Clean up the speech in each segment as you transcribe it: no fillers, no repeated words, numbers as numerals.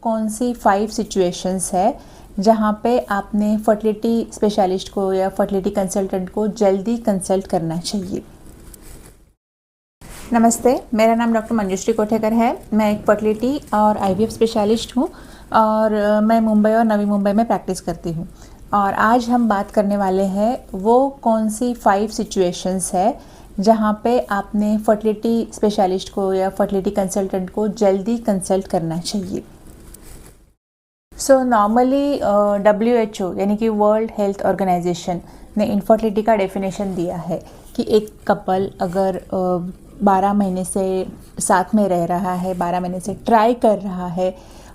कौन सी 5 सिचुएशंस है जहाँ पे आपने फर्टिलिटी स्पेशलिस्ट को या फर्टिलिटी कंसल्टेंट को जल्दी कंसल्ट करना चाहिए। नमस्ते, मेरा नाम डॉक्टर मंजुश्री कोठेकर है। मैं एक फर्टिलिटी और आईवीएफ स्पेशलिस्ट हूँ और मैं मुंबई और नवी मुंबई में प्रैक्टिस करती हूँ। और आज हम बात करने वाले हैं वो कौन सी 5 सिचुएशंस है जहाँ पे आपने फर्टिलिटी स्पेशलिस्ट को या फर्टिलिटी कंसल्टेंट को जल्दी कंसल्ट करना चाहिए। सो नॉर्मली WHO यानी कि वर्ल्ड हेल्थ ऑर्गेनाइजेशन ने इनफर्टिलिटी का डेफिनेशन दिया है कि एक कपल अगर 12 महीने से साथ में रह रहा है, 12 महीने से ट्राई कर रहा है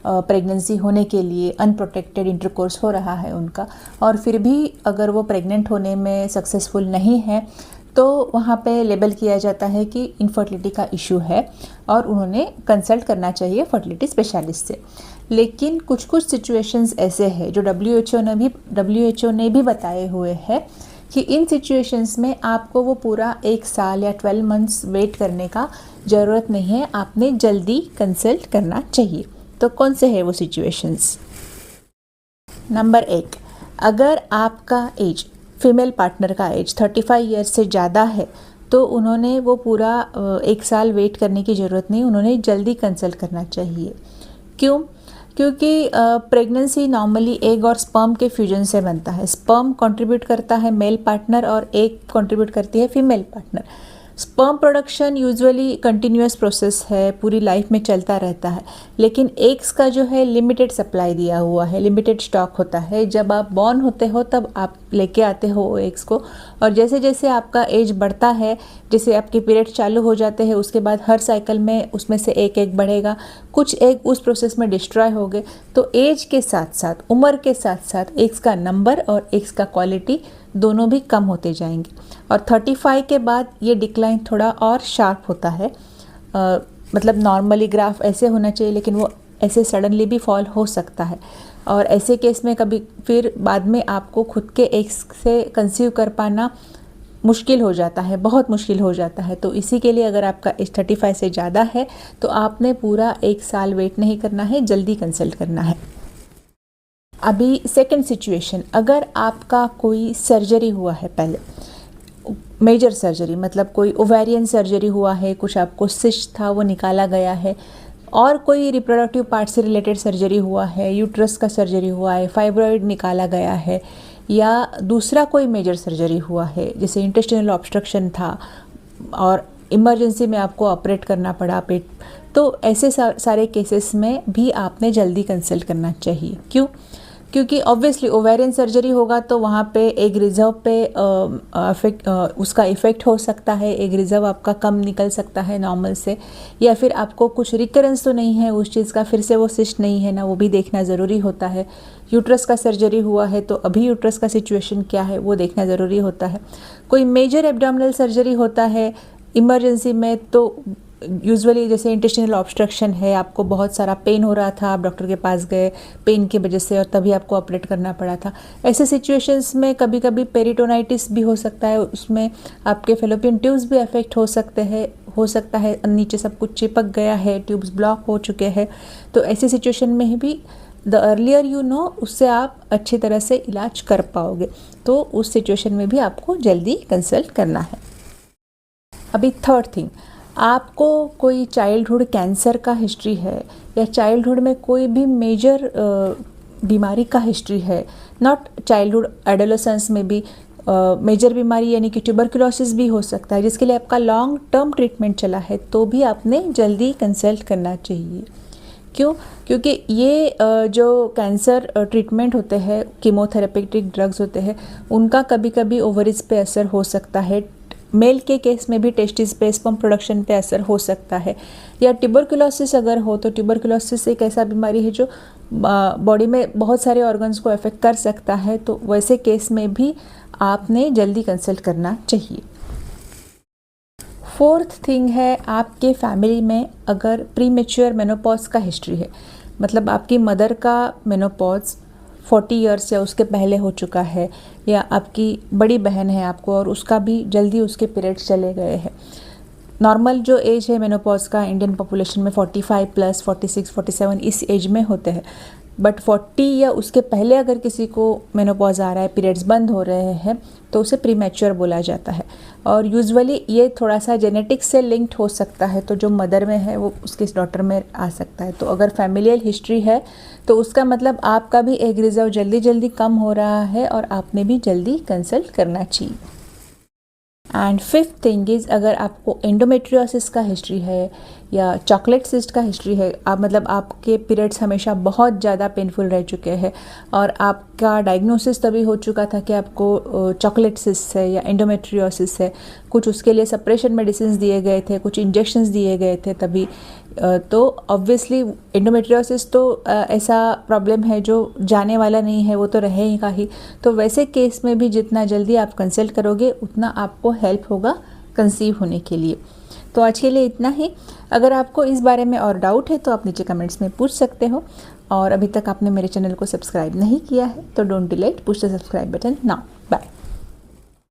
प्रेगनेंसी होने के लिए, अनप्रोटेक्टेड इंटरकोर्स हो रहा है उनका, और फिर भी अगर वो प्रेग्नेंट होने में सक्सेसफुल नहीं है तो वहाँ पे लेबल किया जाता है कि इनफर्टिलिटी का इशू है और उन्होंने कंसल्ट करना चाहिए फर्टिलिटी स्पेशलिस्ट से। लेकिन कुछ कुछ सिचुएशंस ऐसे हैं जो WHO ने भी बताए हुए हैं कि इन सिचुएशंस में आपको वो पूरा 1 साल या 12 मंथ्स वेट करने का ज़रूरत नहीं है, आपने जल्दी कंसल्ट करना चाहिए। तो कौन से है वो सिचुएशंस? नंबर 1, अगर आपका एज, फीमेल पार्टनर का एज 35 ईयर्स से ज़्यादा है तो उन्होंने वो पूरा 1 साल वेट करने की ज़रूरत नहीं, उन्होंने जल्दी कंसल्ट करना चाहिए। क्यों? क्योंकि प्रेगनेंसी नॉर्मली एग और स्पर्म के फ्यूजन से बनता है। स्पर्म कंट्रीब्यूट करता है मेल पार्टनर और एग कंट्रीब्यूट करती है female partner. Sperm production usually continuous process है, पूरी लाइफ में चलता रहता है, लेकिन एग्स का जो है लिमिटेड सप्लाई दिया हुआ है, लिमिटेड स्टॉक होता है। जब आप बॉर्न होते हो तब आप लेके आते हो एग्स को, और जैसे जैसे आपका एज बढ़ता है, जैसे आपके पीरियड चालू हो जाते हैं, उसके बाद हर साइकिल में उसमें से एक एग बढ़ेगा, कुछ एग उस प्रोसेस में डिस्ट्रॉय हो गए। तो एज के साथ साथ, उम्र के साथ साथ एग्स का नंबर और एग्स का क्वालिटी दोनों भी कम होते जाएंगे, और 35 के बाद ये डिक्लाइन थोड़ा और शार्प होता है। मतलब नॉर्मली ग्राफ ऐसे होना चाहिए, लेकिन वो ऐसे सडनली भी फॉल हो सकता है, और ऐसे केस में कभी फिर बाद में आपको खुद के एग्स से कंसीव कर पाना मुश्किल हो जाता है, बहुत मुश्किल हो जाता है। तो इसी के लिए अगर आपका एज 35 से ज़्यादा है तो आपने पूरा 1 साल वेट नहीं करना है, जल्दी कंसल्ट करना है। अभी सेकंड सिचुएशन, अगर आपका कोई सर्जरी हुआ है पहले, मेजर सर्जरी, मतलब कोई ओवेरियन सर्जरी हुआ है, कुछ आपको सिस्ट था वो निकाला गया है, और कोई रिप्रोडक्टिव पार्ट से रिलेटेड सर्जरी हुआ है, यूट्रस का सर्जरी हुआ है, फाइब्रॉइड निकाला गया है, या दूसरा कोई मेजर सर्जरी हुआ है जैसे इंटेस्टिनल ऑब्स्ट्रक्शन था और इमरजेंसी में आपको ऑपरेट करना पड़ा पेट, तो ऐसे सारे केसेस में भी आपने जल्दी कंसल्ट करना चाहिए। क्यों? क्योंकि ऑब्वियसली ओवेरियन सर्जरी होगा तो वहाँ पे एग रिजर्व पे उसका इफ़ेक्ट हो सकता है, एग रिजर्व आपका कम निकल सकता है नॉर्मल से, या फिर आपको कुछ रिकरेंस तो नहीं है उस चीज़ का, फिर से वो सिस्ट नहीं है ना, वो भी देखना ज़रूरी होता है। यूट्रस का सर्जरी हुआ है तो अभी यूट्रस का सिचुएशन क्या है वो देखना ज़रूरी होता है। कोई मेजर एब्डोमिनल सर्जरी होता है इमरजेंसी में, तो यूजुअली जैसे इंटेस्टिनल ऑब्स्ट्रक्शन है, आपको बहुत सारा पेन हो रहा था, आप डॉक्टर के पास गए पेन की वजह से और तभी आपको ऑपरेट करना पड़ा था। ऐसे सिचुएशंस में कभी कभी पेरिटोनाइटिस भी हो सकता है, उसमें आपके फेलोपियन ट्यूब्स भी अफेक्ट हो सकते हैं, हो सकता है नीचे सब कुछ चिपक गया है, ट्यूब्स ब्लॉक हो चुके हैं। तो ऐसी सिचुएशन में भी द अर्लियर यू नो, उससे आप अच्छी तरह से इलाज कर पाओगे। तो उस सिचुएशन में भी आपको जल्दी कंसल्ट करना है। अभी थर्ड थिंग, आपको कोई चाइल्डहुड कैंसर का हिस्ट्री है या चाइल्डहुड में कोई भी मेजर बीमारी का हिस्ट्री है, नॉट चाइल्डहुड, एडोलेसेंस में भी मेजर बीमारी यानी कि ट्यूबरकुलोसिस भी हो सकता है, जिसके लिए आपका लॉन्ग टर्म ट्रीटमेंट चला है, तो भी आपने जल्दी कंसल्ट करना चाहिए। क्यों? क्योंकि ये जो कैंसर ट्रीटमेंट होते हैं, कीमोथेरेपेटिक ड्रग्स होते हैं, उनका कभी कभी ओवरीज पे असर हो सकता है, मेल के केस में भी टेस्टिस पे, स्पर्म प्रोडक्शन पे असर हो सकता है, या ट्यूबरकुलोसिस अगर हो तो ट्यूबरकुलोसिस एक ऐसा बीमारी है जो बॉडी में बहुत सारे ऑर्गन्स को अफेक्ट कर सकता है, तो वैसे केस में भी आपने जल्दी कंसल्ट करना चाहिए। फोर्थ थिंग है, आपके फैमिली में अगर प्रीमेच्योर मेनोपॉज का हिस्ट्री है, मतलब आपकी मदर का मेनोपॉज 40 ईयर्स या उसके पहले हो चुका है, या आपकी बड़ी बहन है आपको और उसका भी जल्दी उसके पीरियड्स चले गए हैं, नॉर्मल जो एज है मेनोपॉज का इंडियन पॉपुलेशन में 45 प्लस 46 47 इस एज में होते हैं। बट 40 या उसके पहले अगर किसी को मेनोपॉज आ रहा है, पीरियड्स बंद हो रहे हैं, तो उसे प्रीमैच्योर बोला जाता है। और यूजुअली ये थोड़ा सा जेनेटिक्स से लिंक्ड हो सकता है, तो जो मदर में है वो उसके डॉटर में आ सकता है। तो अगर फैमिलियल हिस्ट्री है तो उसका मतलब आपका भी एग रिजर्व जल्दी जल्दी कम हो रहा है और आपने भी जल्दी कंसल्ट करना चाहिए। एंड फिफ्थ थिंग इज़, अगर आपको एंडोमेट्रियोसिस का हिस्ट्री है या चॉकलेट सिस्ट का हिस्ट्री है, आप मतलब आपके पीरियड्स हमेशा बहुत ज़्यादा पेनफुल रह चुके हैं और आपका डायग्नोसिस तभी हो चुका था कि आपको चॉकलेट सिस्ट है या एंडोमेट्रियोसिस है, कुछ उसके लिए सप्रेशन मेडिसिन दिए गए थे, कुछ इंजेक्शंस दिए गए थे तभी, तो ऑब्वियसली एंडोमेट्रियोसिस तो ऐसा प्रॉब्लम है जो जाने वाला नहीं है, वो तो रहेगा ही। तो वैसे केस में भी जितना जल्दी आप कंसल्ट करोगे उतना आपको हेल्प होगा कंसीव होने के लिए। तो आज के लिए इतना ही। अगर आपको इस बारे में और डाउट है तो आप नीचे कमेंट्स में पूछ सकते हो, और अभी तक आपने मेरे चैनल को सब्सक्राइब नहीं किया है तो don't delay, push the subscribe button now. Bye.